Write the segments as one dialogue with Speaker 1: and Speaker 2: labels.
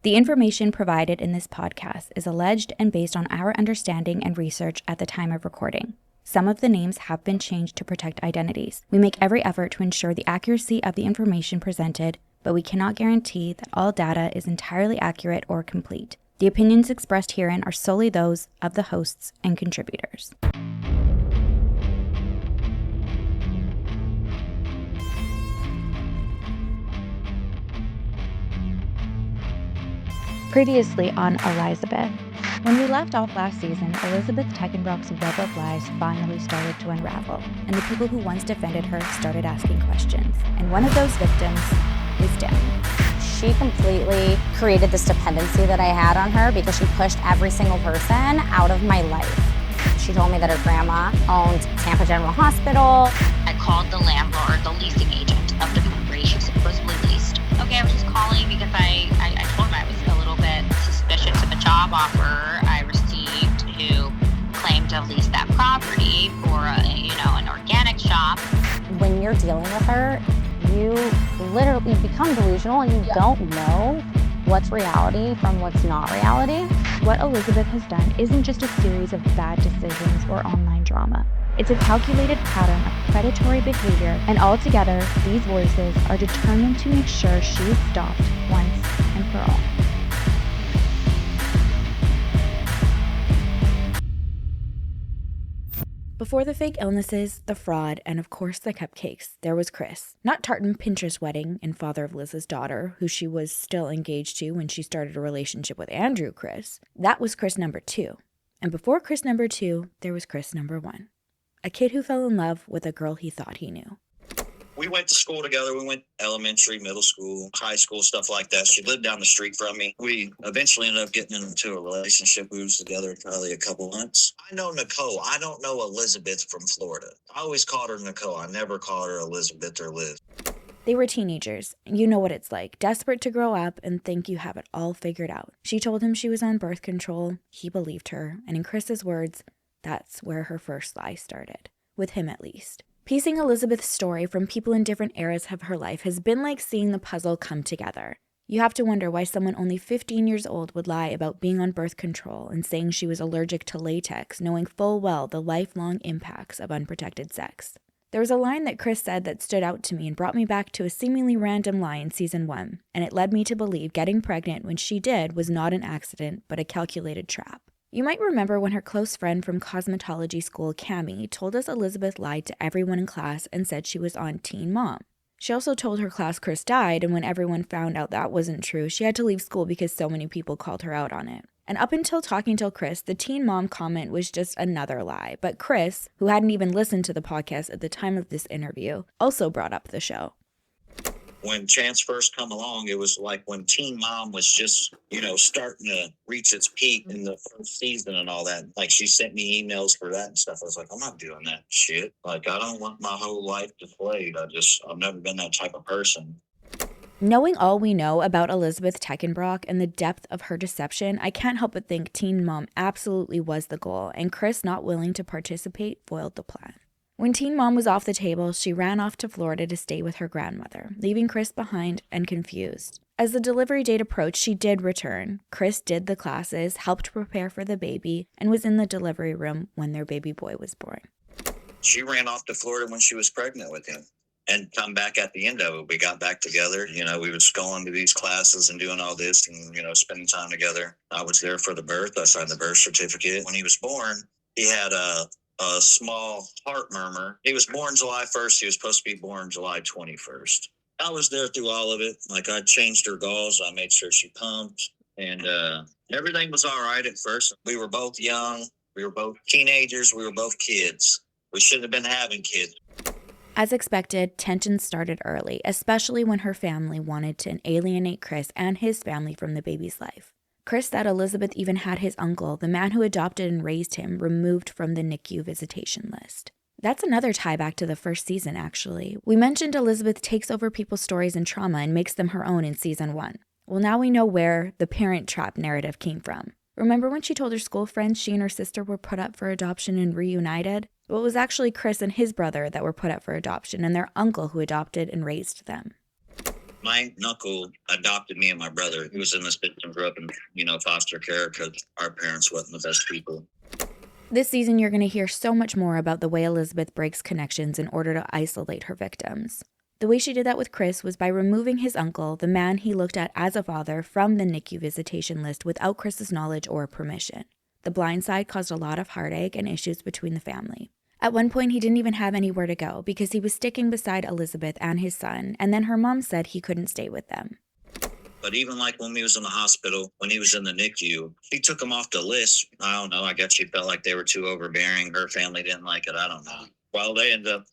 Speaker 1: The information provided in this podcast is alleged and based on our understanding and research at the time of recording. Some of the names have been changed to protect identities. We make every effort to ensure the accuracy of the information presented, but we cannot guarantee that all data is entirely accurate or complete. The opinions expressed herein are solely those of the hosts and contributors. Previously on e-LIES-abeth. When we left off last season, Elizabeth Teichenbrock's web of lies finally started to unravel, and the people who once defended her started asking questions. And one of those victims is Demi.
Speaker 2: She completely created this dependency that I had on her because she pushed every single person out of my life. She told me that her grandma owned Tampa General Hospital.
Speaker 3: I called the landlord, the leasing agent of the property she supposedly leased. Okay, I was just calling because I told him I was a little bit suspicious of a job offer I received who claimed to have leased that property for an organic shop.
Speaker 2: When you're dealing with her, you literally become delusional and you don't know what's reality from what's not reality.
Speaker 1: What Elizabeth has done isn't just a series of bad decisions or online drama. It's a calculated pattern of predatory behavior, and altogether, these voices are determined to make sure she is stopped once and for all. Before the fake illnesses, the fraud, and of course the cupcakes, there was Chris. Not Tartan Pinterest wedding and father of Liz's daughter, who she was still engaged to when she started a relationship with Andrew Chris. That was Chris number 2. And before Chris number 2, there was Chris number 1. A kid who fell in love with a girl he thought he knew.
Speaker 4: We went to school together. We went elementary, middle school, high school, stuff like that. She lived down the street from me. We eventually ended up getting into a relationship. We was together probably a couple months. I know Nicole. I don't know Elizabeth from Florida. I always called her Nicole. I never called her Elizabeth or Liz.
Speaker 1: They were teenagers. You know what it's like, desperate to grow up and think you have it all figured out. She told him she was on birth control. He believed her. And in Chris's words, that's where her first lie started. With him at least. Piecing Elizabeth's story from people in different eras of her life has been like seeing the puzzle come together. You have to wonder why someone only 15 years old would lie about being on birth control and saying she was allergic to latex, knowing full well the lifelong impacts of unprotected sex. There was a line that Chris said that stood out to me and brought me back to a seemingly random lie in season 1, and it led me to believe getting pregnant when she did was not an accident, but a calculated trap. You might remember when her close friend from cosmetology school, Cammie, told us Elizabeth lied to everyone in class and said she was on Teen Mom. She also told her class Chris died, and when everyone found out that wasn't true, she had to leave school because so many people called her out on it. And up until Talking Till Chris, the Teen Mom comment was just another lie. But Chris, who hadn't even listened to the podcast at the time of this interview, also brought up the show.
Speaker 4: When Chance first come along, it was like when Teen Mom was just, starting to reach its peak in the first season and all that. Like, she sent me emails for that and stuff. I was like, I'm not doing that shit. Like, I don't want my whole life displayed. I've never been that type of person.
Speaker 1: Knowing all we know about Elizabeth Teichenbrock and the depth of her deception, I can't help but think Teen Mom absolutely was the goal, and Chris not willing to participate foiled the plan. When Teen Mom was off the table, she ran off to Florida to stay with her grandmother, leaving Chris behind and confused. As the delivery date approached, she did return. Chris did the classes, helped prepare for the baby, and was in the delivery room when their baby boy was born.
Speaker 4: She ran off to Florida when she was pregnant with him and come back at the end of it. We got back together. We was going to these classes and doing all this and, spending time together. I was there for the birth. I signed the birth certificate. When he was born, he had a small heart murmur. He was born July 1st. He was supposed to be born July 21st. I was there through all of it. Like, I changed her gauze. I made sure she pumped. And everything was all right at first. We were both young. We were both teenagers. We were both kids. We shouldn't have been having kids.
Speaker 1: As expected, tensions started early, especially when her family wanted to alienate Chris and his family from the baby's life. Chris said Elizabeth even had his uncle, the man who adopted and raised him, removed from the NICU visitation list. That's another tie back to the first season, actually. We mentioned Elizabeth takes over people's stories and trauma and makes them her own in season 1. Well, now we know where the parent trap narrative came from. Remember when she told her school friends she and her sister were put up for adoption and reunited? Well, it was actually Chris and his brother that were put up for adoption and their uncle who adopted and raised them.
Speaker 4: My uncle adopted me and my brother. He was in the system, grew up in, foster care because our parents wasn't the best people.
Speaker 1: This season, you're going to hear so much more about the way Elizabeth breaks connections in order to isolate her victims. The way she did that with Chris was by removing his uncle, the man he looked at as a father, from the NICU visitation list without Chris's knowledge or permission. The blind side caused a lot of heartache and issues between the family. At one point, he didn't even have anywhere to go because he was sticking beside Elizabeth and his son, and then her mom said he couldn't stay with them.
Speaker 4: But even like when he was in the hospital, when he was in the NICU, he took them off the list. I don't know. I guess she felt like they were too overbearing. Her family didn't like it. I don't know. Well, they ended up,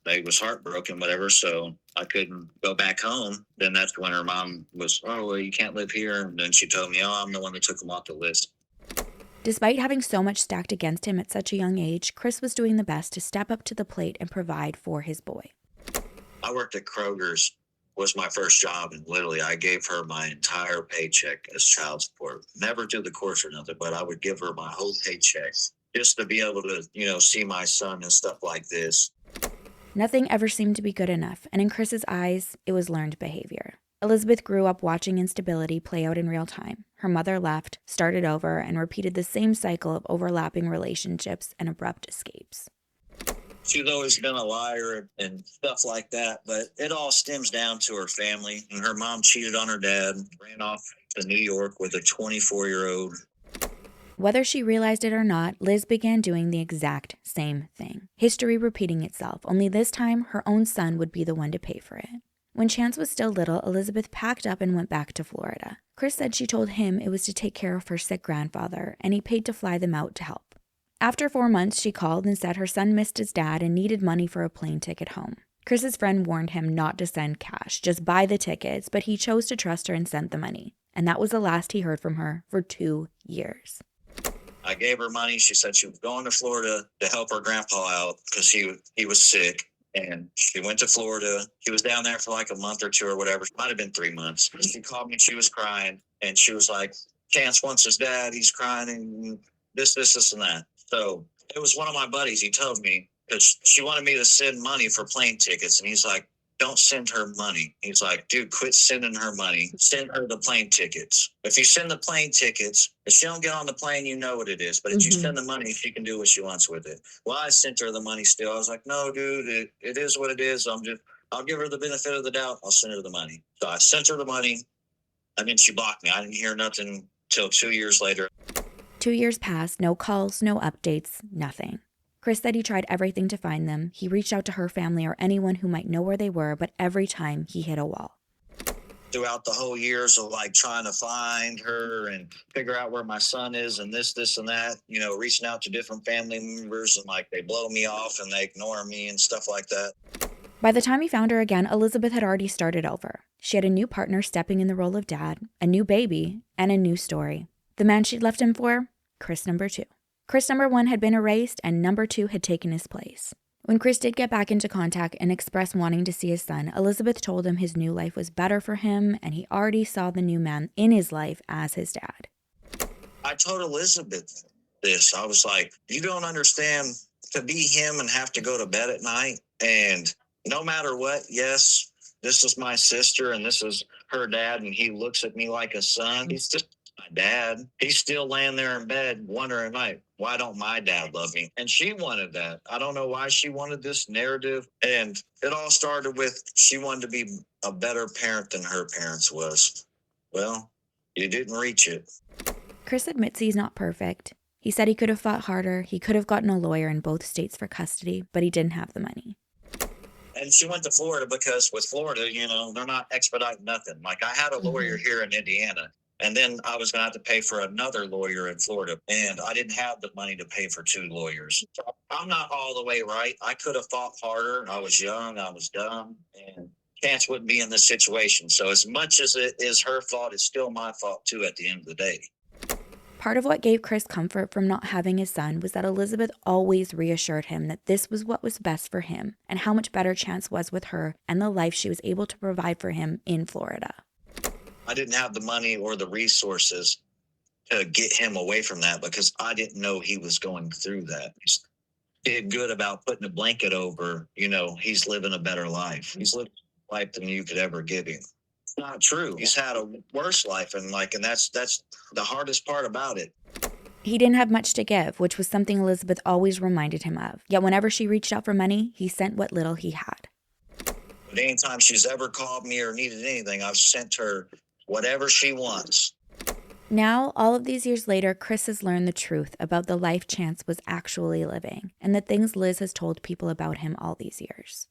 Speaker 4: they was heartbroken, whatever. So I couldn't go back home. Then that's when her mom was, oh, well, you can't live here. And then she told me, oh, I'm the one that took them off the list.
Speaker 1: Despite having so much stacked against him at such a young age, Chris was doing the best to step up to the plate and provide for his boy.
Speaker 4: I worked at Kroger's, was my first job, and literally I gave her my entire paycheck as child support. Never through the course or nothing, but I would give her my whole paycheck just to be able to, see my son and stuff like this.
Speaker 1: Nothing ever seemed to be good enough, and in Chris's eyes, it was learned behavior. Elizabeth grew up watching instability play out in real time. Her mother left, started over, and repeated the same cycle of overlapping relationships and abrupt escapes.
Speaker 4: She's always been a liar and stuff like that, but it all stems down to her family. And her mom cheated on her dad, ran off to New York with a 24-year-old.
Speaker 1: Whether she realized it or not, Liz began doing the exact same thing. History repeating itself, only this time her own son would be the one to pay for it. When Chance was still little, Elizabeth packed up and went back to Florida. Chris said she told him it was to take care of her sick grandfather, and he paid to fly them out to help. After 4 months, she called and said her son missed his dad and needed money for a plane ticket home. Chris's friend warned him not to send cash, just buy the tickets, but he chose to trust her and sent the money. And that was the last he heard from her for 2 years.
Speaker 4: I gave her money. She said she was going to Florida to help her grandpa out because he was sick. And she went to Florida. She was down there for like a month or two or whatever. It might have been 3 months. She called me. She was crying. And she was like, Chance wants his dad. He's crying and this, and that. So it was one of my buddies. He told me because she wanted me to send money for plane tickets. And he's like, don't send her money. He's like, dude, quit sending her money. Send her the plane tickets. If you send the plane tickets, if she don't get on the plane, you know what it is. But if you send the money, she can do what she wants with it. Well, I sent her the money still. I was like, no, dude, it is what it is. I'll give her the benefit of the doubt. I'll send her the money. So I sent her the money. And then she blocked me. I didn't hear nothing till 2 years later.
Speaker 1: 2 years passed, no calls, no updates, nothing. Chris said he tried everything to find them. He reached out to her family or anyone who might know where they were, but every time he hit a wall.
Speaker 4: Throughout the whole years of like trying to find her and figure out where my son is and this and that, reaching out to different family members and like they blow me off and they ignore me and stuff like that.
Speaker 1: By the time he found her again, Elizabeth had already started over. She had a new partner stepping in the role of dad, a new baby, and a new story. The man she'd left him for, Chris number 2. Chris number 1 had been erased and number 2 had taken his place. When Chris did get back into contact and express wanting to see his son, Elizabeth told him his new life was better for him and he already saw the new man in his life as his dad.
Speaker 4: I told Elizabeth this. I was like, you don't understand to be him and have to go to bed at night. And no matter what, yes, this is my sister and this is her dad and he looks at me like a son. He's just my dad. He's still laying there in bed wondering, like, why don't my dad love me? And she wanted that. I don't know why she wanted this narrative. And it all started with she wanted to be a better parent than her parents was. Well, you didn't reach it.
Speaker 1: Chris admits he's not perfect. He said he could have fought harder. He could have gotten a lawyer in both states for custody, but he didn't have the money.
Speaker 4: And she went to Florida because with Florida, they're not expediting nothing. Like I had a lawyer here in Indiana. And then I was going to have to pay for another lawyer in Florida. And I didn't have the money to pay for 2 lawyers. So I'm not all the way right. I could have fought harder. I was young. I was dumb. And Chance wouldn't be in this situation. So as much as it is her fault, it's still my fault, too, at the end of the day.
Speaker 1: Part of what gave Chris comfort from not having his son was that Elizabeth always reassured him that this was what was best for him and how much better Chance was with her and the life she was able to provide for him in Florida.
Speaker 4: I didn't have the money or the resources to get him away from that because I didn't know he was going through that. He did good about putting a blanket over, he's living a better life. He's living a life than you could ever give him. Not true. He's had a worse life, and that's the hardest part about it.
Speaker 1: He didn't have much to give, which was something Elizabeth always reminded him of. Yet whenever she reached out for money, he sent what little he had.
Speaker 4: But anytime she's ever called me or needed anything, I've sent her whatever she wants.
Speaker 1: Now, all of these years later, Chris has learned the truth about the life Chance was actually living and the things Liz has told people about him all these years.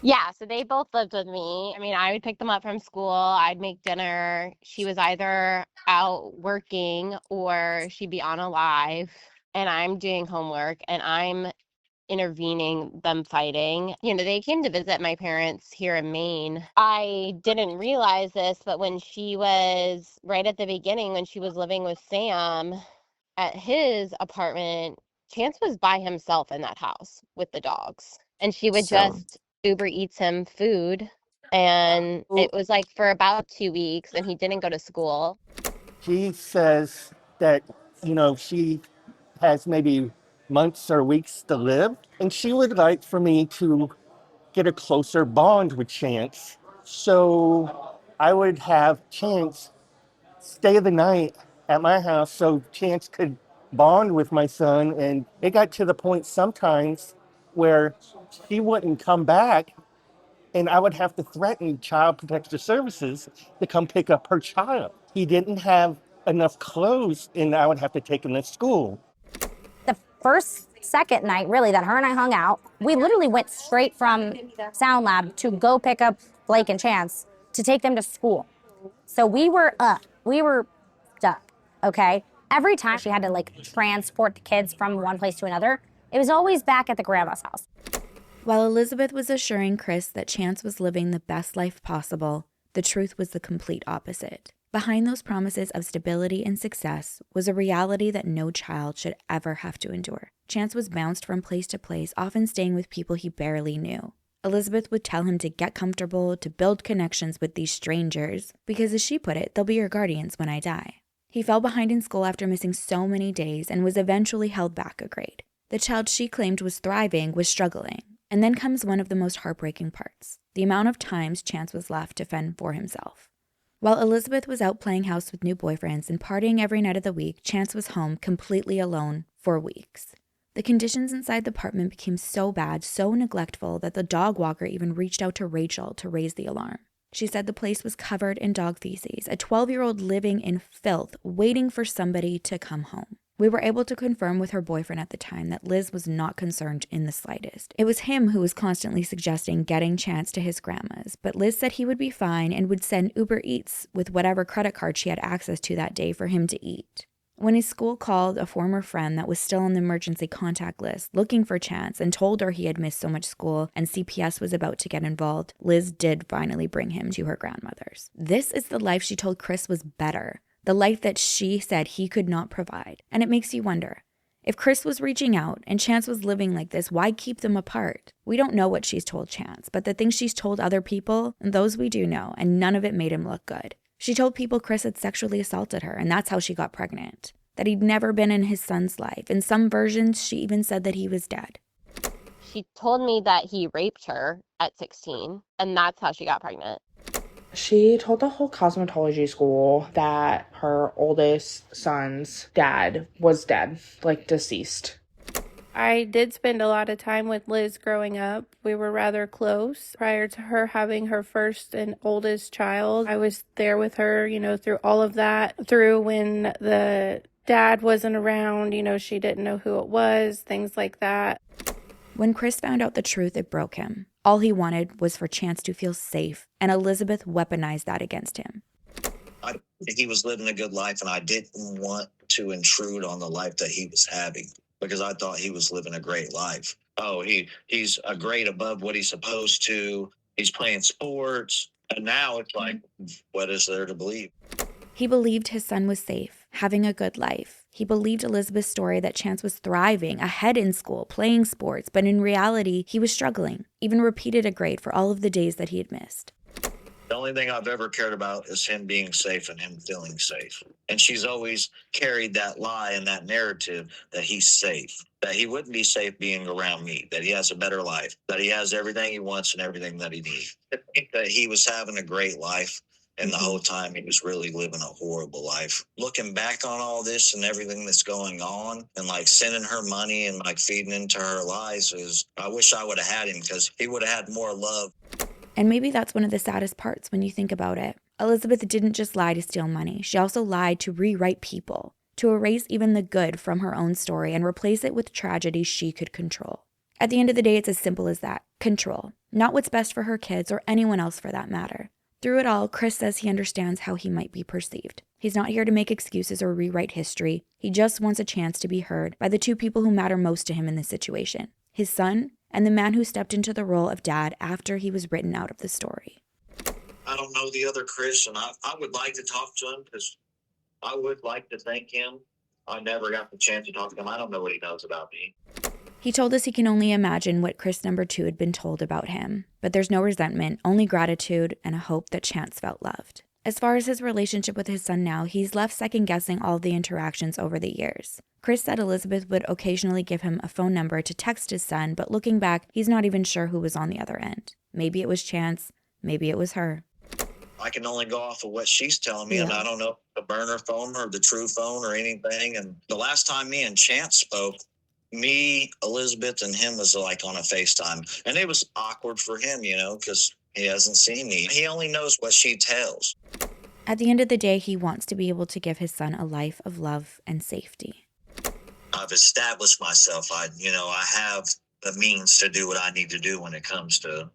Speaker 5: Yeah, so they both lived with me. I mean, I would pick them up from school. I'd make dinner. She was either out working or she'd be on a live, and I'm doing homework and I'm intervening them fighting. You know, they came to visit my parents here in Maine. I didn't realize this, but when she was right at the beginning, when she was living with Sam at his apartment, Chance was by himself in that house with the dogs. And she would just Uber Eats him food. And it was like for about 2 weeks, and he didn't go to school.
Speaker 6: She says that, she has maybe months or weeks to live, and she would like for me to get a closer bond with Chance. So I would have Chance stay the night at my house so Chance could bond with my son. And it got to the point sometimes where she wouldn't come back, and I would have to threaten Child Protective Services to come pick up her child. He didn't have enough clothes, and I would have to take him to school.
Speaker 2: The second night, really, that her and I hung out, we literally went straight from Sound Lab to go pick up Blake and Chance to take them to school. So we were stuck, okay? Every time she had to transport the kids from one place to another, it was always back at the grandma's house.
Speaker 1: While Elizabeth was assuring Chris that Chance was living the best life possible, the truth was the complete opposite. Behind those promises of stability and success was a reality that no child should ever have to endure. Chance was bounced from place to place, often staying with people he barely knew. Elizabeth would tell him to get comfortable, to build connections with these strangers, because as she put it, they'll be your guardians when I die. He fell behind in school after missing so many days and was eventually held back a grade. The child she claimed was thriving was struggling. And then comes one of the most heartbreaking parts, the amount of times Chance was left to fend for himself. While Elizabeth was out playing house with new boyfriends and partying every night of the week, Chance was home completely alone for weeks. The conditions inside the apartment became so bad, so neglectful, that the dog walker even reached out to Rachel to raise the alarm. She said the place was covered in dog feces, a 12-year-old living in filth, waiting for somebody to come home. We were able to confirm with her boyfriend at the time that Liz was not concerned in the slightest. It was him who was constantly suggesting getting Chance to his grandma's, but Liz said he would be fine and would send Uber Eats with whatever credit card she had access to that day for him to eat. When his school called a former friend that was still on the emergency contact list looking for Chance and told her he had missed so much school and CPS was about to get involved, Liz did finally bring him to her grandmother's. This is the life she told Chris was better. The life that she said he could not provide. And it makes you wonder, if Chris was reaching out and Chance was living like this, why keep them apart? We don't know what she's told Chance, but the things she's told other people, those we do know, and none of it made him look good. She told people Chris had sexually assaulted her, and that's how she got pregnant. That he'd never been in his son's life. In some versions, she even said that he was dead.
Speaker 5: She told me that he raped her at 16, and that's how she got pregnant.
Speaker 7: She told the whole cosmetology school that her oldest son's dad was dead, deceased.
Speaker 8: I did spend a lot of time with Liz growing up. We were rather close. Prior to her having her first and oldest child, I was there with her, through all of that. Through when the dad wasn't around, she didn't know who it was, things like that.
Speaker 1: When Chris found out the truth, it broke him. All he wanted was for Chance to feel safe, and Elizabeth weaponized that against him.
Speaker 4: I think he was living a good life, and I didn't want to intrude on the life that he was having because I thought he was living a great life. Oh, he's a grade above what he's supposed to. He's playing sports, and now it's like, what is there to believe?
Speaker 1: He believed his son was safe, having a good life. He believed Elizabeth's story that Chance was thriving, ahead in school, playing sports, but in reality, he was struggling, even repeated a grade for all of the days that he had missed.
Speaker 4: The only thing I've ever cared about is him being safe and him feeling safe. And she's always carried that lie and that narrative that he's safe, that he wouldn't be safe being around me, that he has a better life, that he has everything he wants and everything that he needs. I think that he was having a great life. And the whole time he was really living a horrible life. Looking back on all this and everything that's going on and like sending her money and like feeding into her lies is, I wish I would have had him because he would have had more love.
Speaker 1: And maybe that's one of the saddest parts when you think about it. Elizabeth didn't just lie to steal money. She also lied to rewrite people, to erase even the good from her own story and replace it with tragedy she could control. At the end of the day, it's as simple as that. Control. Not what's best for her kids or anyone else for that matter. Through it all, Chris says he understands how he might be perceived. He's not here to make excuses or rewrite history. He just wants a chance to be heard by the two people who matter most to him in this situation. His son and the man who stepped into the role of dad after he was written out of the story.
Speaker 4: I don't know the other Chris, and I would like to talk to him because I would like to thank him. I never got the chance to talk to him. I don't know what he knows about me.
Speaker 1: He told us he can only imagine what Chris number 2 had been told about him, but there's no resentment, only gratitude and a hope that Chance felt loved. As far as his relationship with his son now, he's left second-guessing all of the interactions over the years. Chris said Elizabeth would occasionally give him a phone number to text his son, but looking back, he's not even sure who was on the other end. Maybe it was Chance, maybe it was her.
Speaker 4: I can only go off of what she's telling me, and I don't know the burner phone or the true phone or anything. And the last time me and Chance spoke, me, Elizabeth, and him was like on a FaceTime. And it was awkward for him, you know, because he hasn't seen me. He only knows what she tells.
Speaker 1: At the end of the day, he wants to be able to give his son a life of love and safety.
Speaker 4: I've established myself. I have the means to do what I need to do when it comes to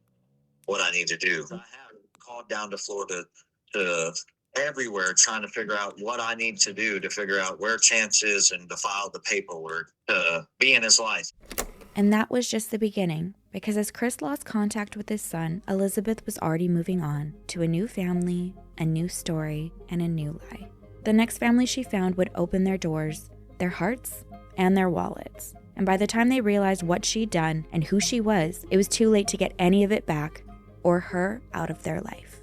Speaker 4: what I need to do. I have called down to Florida to everywhere trying to figure out what I need to do to figure out where Chance is and to file the paperwork to be in his life.
Speaker 1: And that was just the beginning, because as Chris lost contact with his son, Elizabeth was already moving on to a new family, a new story, and a new lie. The next family she found would open their doors, their hearts, and their wallets. And by the time they realized what she'd done and who she was, it was too late to get any of it back or her out of their life.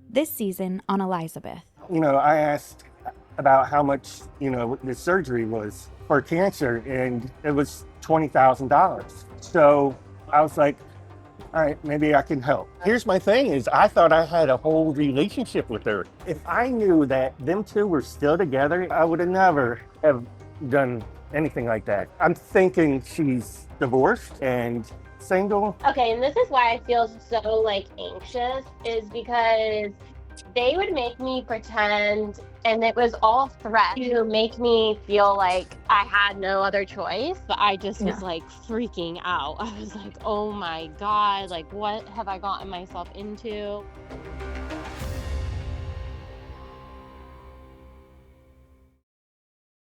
Speaker 1: This season on e-LIES-abeth.
Speaker 6: I asked about how much, the surgery was for cancer, and it was $20,000. So I was like, all right, maybe I can help. Here's my thing is I thought I had a whole relationship with her. If I knew that them two were still together, I would have never have done anything like that. I'm thinking she's divorced and single.
Speaker 5: Okay, and this is why I feel so anxious, is because they would make me pretend, and it was all threat to make me feel like I had no other choice. But I just was freaking out. I was like, oh my God, what have I gotten myself into?